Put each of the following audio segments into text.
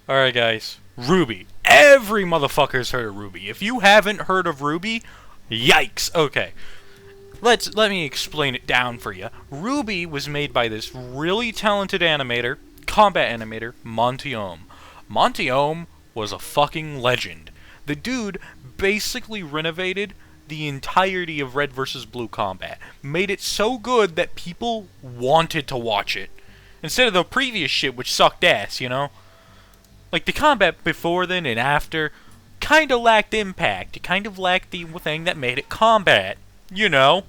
Alright guys, Rwby. Every motherfucker's heard of Rwby. If you haven't heard of Rwby, yikes. Okay. Let me explain it down for you. Rwby was made by this really talented animator, combat animator, Monty Ohm. Monty Ohm was a fucking legend. The dude basically renovated the entirety of Red vs. Blue combat. Made it so good that people wanted to watch it. Instead of the previous shit which sucked ass, you know? Like, the combat before then and after kind of lacked impact. It kind of lacked the thing that made it combat. You know?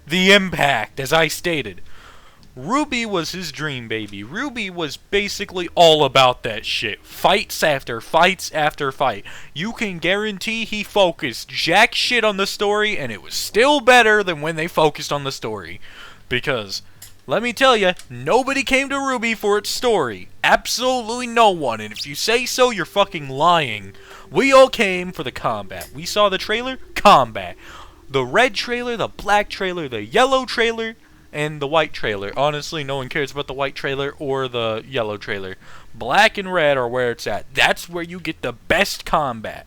The impact, as I stated. Rwby was his dream, baby. Rwby was basically all about that shit. Fights after fights after fight. You can guarantee he focused jack shit on the story, and it was still better than when they focused on the story. Because, let me tell you, nobody came to Rwby for its story. Absolutely no one, and if you say so, you're fucking lying. We all came for the combat. We saw the trailer, combat. The red trailer, the black trailer, the yellow trailer, and the white trailer. Honestly, no one cares about the white trailer or the yellow trailer. Black and red are where it's at. That's where you get the best combat.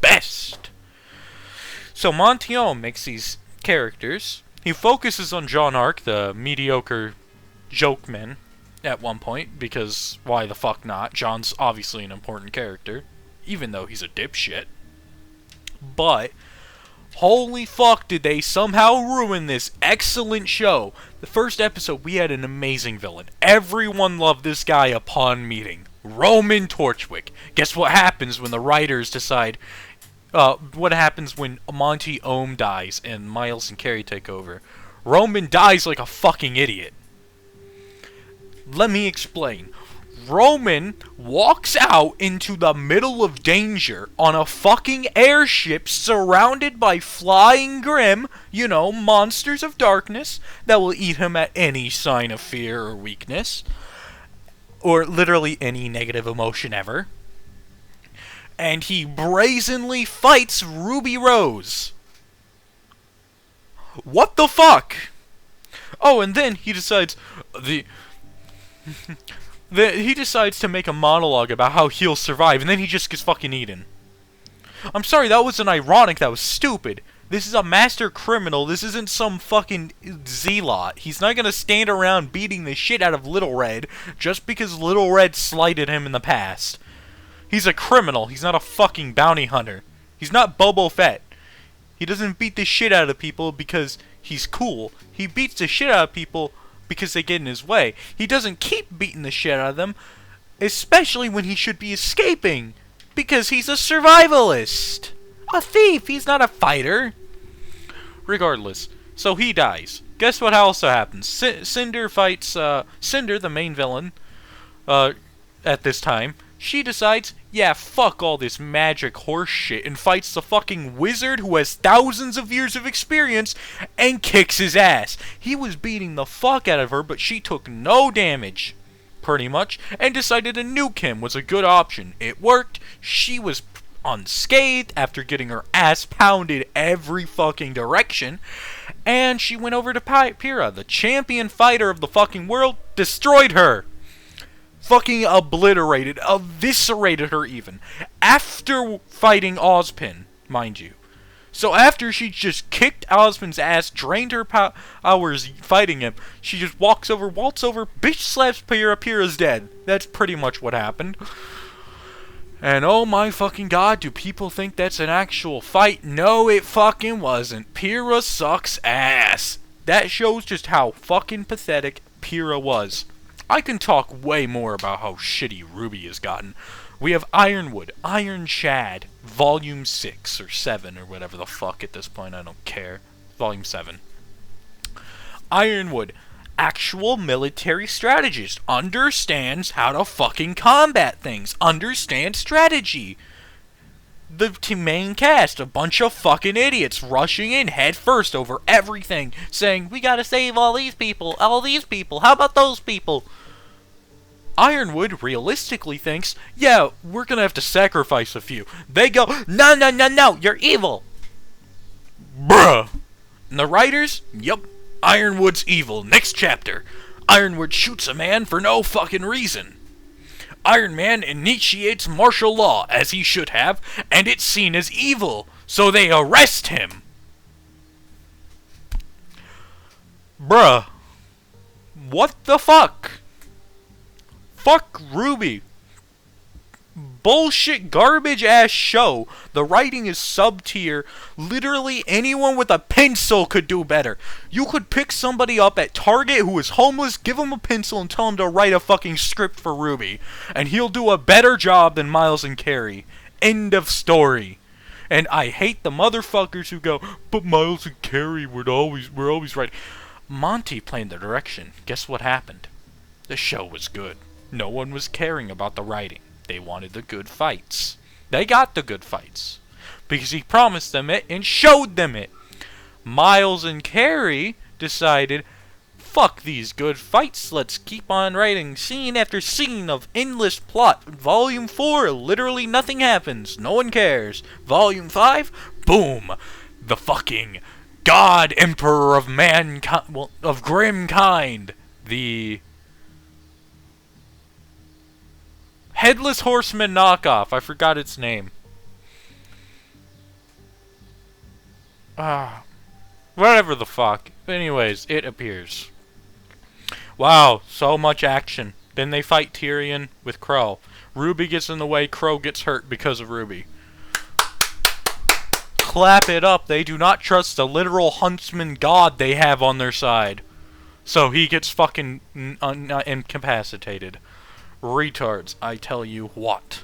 Best! So Monty Ohm makes these characters. He focuses on John Arc, the mediocre jokeman, at one point, because why the fuck not? John's obviously an important character, even though he's a dipshit. But holy fuck, did they somehow ruin this excellent show. The first episode, we had an amazing villain. Everyone loved this guy upon meeting. Roman Torchwick. Guess what happens when the writers decide... what happens when Monty Ohm dies and Miles and Carrie take over? Roman dies like a fucking idiot. Let me explain. Roman walks out into the middle of danger on a fucking airship surrounded by flying grim, you know, monsters of darkness that will eat him at any sign of fear or weakness. Or literally any negative emotion ever. And he brazenly fights Ruby Rose. What the fuck? Oh, and then he decides he decides to make a monologue about how he'll survive, and then he just gets fucking eaten. I'm sorry, that wasn't ironic, that was stupid. This is a master criminal, this isn't some fucking zealot. He's not gonna stand around beating the shit out of Little Red just because Little Red slighted him in the past. He's a criminal, he's not a fucking bounty hunter. He's not Boba Fett. He doesn't beat the shit out of people because he's cool. He beats the shit out of people because they get in his way. He doesn't keep beating the shit out of them, especially when he should be escaping, because he's a survivalist. A thief, he's not a fighter. Regardless, so he dies. Guess what also happens? Cinder fights, Cinder, the main villain, at this time. She decides, yeah, fuck all this magic horse shit, and fights the fucking wizard who has thousands of years of experience and kicks his ass. He was beating the fuck out of her, but she took no damage, pretty much, and decided to nuke him was a good option. It worked. She was unscathed after getting her ass pounded every fucking direction, and she went over to Pyrrha, the champion fighter of the fucking world, destroyed her. Fucking obliterated, eviscerated her even. After fighting Ozpin, mind you. So after she just kicked Ozpin's ass, drained her powers fighting him, she just walks over, waltz over, bitch slaps Pyrrha, Pyrrha's dead. That's pretty much what happened. And oh my fucking god, do people think that's an actual fight? No, it fucking wasn't. Pyrrha sucks ass. That shows just how fucking pathetic Pyrrha was. I can talk way more about how shitty Rwby has gotten. We have Ironwood, Iron Chad, Volume 6 or 7 or whatever the fuck at this point, I don't care. Volume 7. Ironwood, actual military strategist, understands how to fucking combat things, understands strategy. The main cast, a bunch of fucking idiots rushing in head first over everything, saying, we gotta save all these people, how about those people? Ironwood realistically thinks, yeah, we're gonna have to sacrifice a few. They go, no, no, no, no, you're evil. Bruh. And the writers, yep, Ironwood's evil. Next chapter. Ironwood shoots a man for no fucking reason. Iron Man initiates martial law, as he should have, and it's seen as evil, so they arrest him. Bruh. What the fuck? Fuck Rwby. Bullshit, garbage ass show. The writing is sub tier. Literally anyone with a pencil could do better. You could pick somebody up at Target who is homeless, give him a pencil, and tell him to write a fucking script for Rwby, and he'll do a better job than Miles and Carey. End of story. And I hate the motherfuckers who go, but Miles and Carey were always right. Monty played the direction. Guess what happened? The show was good. No one was caring about the writing. They wanted the good fights. They got the good fights. Because he promised them it and showed them it. Miles and Carey decided, fuck these good fights, let's keep on writing scene after scene of endless plot. Volume 4, literally nothing happens. No one cares. Volume 5, boom. The fucking God Emperor of mankind, well, of grim kind. The Headless Horseman knockoff. I forgot its name. Whatever the fuck. Anyways, it appears. Wow, so much action. Then they fight Tyrion with Crow. Rwby gets in the way, Crow gets hurt because of Rwby. Clap it up. They do not trust the literal huntsman god they have on their side. So he gets fucking incapacitated. Retards, I tell you what.